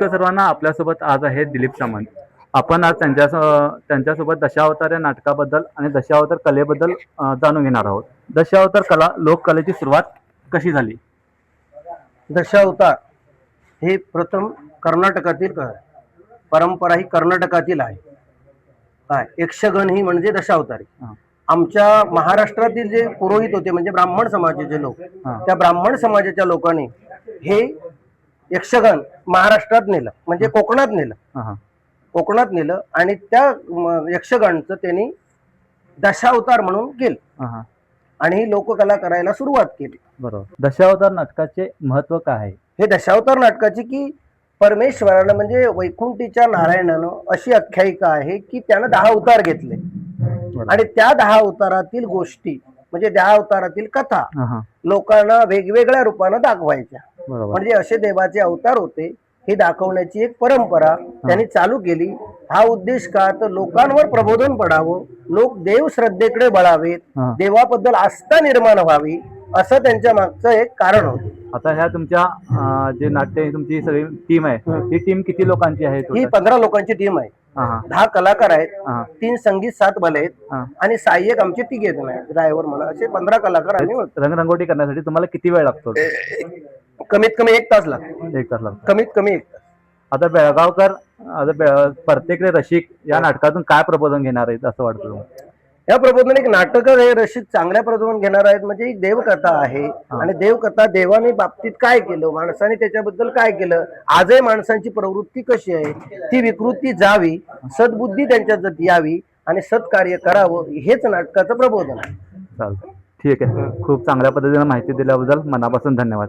सर्वांना आपल्यासोबत आज आहे दिलीप सामंत. आपण आज त्यांच्यासोबत दशावतार या नाटकाबद्दल आणि दशावतार कलेबद्दल जाणून घेणार आहोत. दशावतार कला लोककलेची सुरुवात कशी झाली? दशावतार हे प्रथम कर्नाटकातील परंपरा ही कर्नाटकातील आहे. काय यक्षगण ही म्हणजे दशावतारी. आमच्या महाराष्ट्रातील जे पुरोहित होते म्हणजे ब्राह्मण समाजाचे लोक, त्या ब्राह्मण समाजाच्या लोकांनी हे यक्षगण महाराष्ट्रात नेलं, म्हणजे कोकणात नेलं आणि त्या यक्षगणचं त्यांनी दशावतार म्हणून केलं आणि ही लोककला करायला सुरुवात केली. बरोबर. दशावतार नाटकाचे महत्व काय आहे? हे दशावतार नाटकाची की परमेश्वरानं म्हणजे वैकुंठीच्या नारायणानं अशी आख्यायिका आहे की त्यानं 10 अवतार घेतले आणि त्या 10 अवतारातील गोष्टी म्हणजे 10 अवतारातील कथा लोकांना वेगवेगळ्या रूपानं दाखवायच्या. म्हणजे असे देवाचे अवतार होते हे दाखवण्याची एक परंपरा त्यांनी चालू केली. हा उद्देश का तर लोकांवर प्रबोधन पडावं, लोक देव श्रद्धेकडे वळावेत, देवाबद्दल आस्था निर्माण व्हावी, असं त्यांच्या मागचं एक कारण होतं. आता ह्या तुमच्या जे नाट्य तुमची सगळी टीम आहे, ही टीम किती लोकांची आहे? ही 15 लोकांची टीम आहे. 10 कलाकार आहेत, 3 संगीत 7 बल आहेत आणि सहाय्यक आमचे 3 आहेत, ड्रायव्हर म्हणा, असे 15 कलाकार आम्ही. रंगरंगोटी करण्यासाठी तुम्हाला किती वेळ लागतो? कमीत कमी 1 तास लागतो. 1 तास लागतो. कमीत कमी 1 तास. आता बेळगावकर प्रत्येक रसिक या नाटकातून काय प्रबोधन घेणार आहेत असं वाटतं? या प्रबोधन एक नाटक हे रसिक चांगल्या प्रबोधन घेणार आहेत. म्हणजे एक देवकथा आहे आणि देवकथा देवाने बाबतीत काय केलं, माणसाने त्याच्याबद्दल काय केलं, आजही माणसांची प्रवृत्ती कशी आहे, ती विकृती जावी, सद्बुद्धी त्यांच्यात यावी आणि सत्कार्य करावं, हेच नाटकाचं प्रबोधन आहे. चालतं, ठीक आहे. खूप चांगल्या पद्धतीने माहिती दिल्याबद्दल मनापासून धन्यवाद.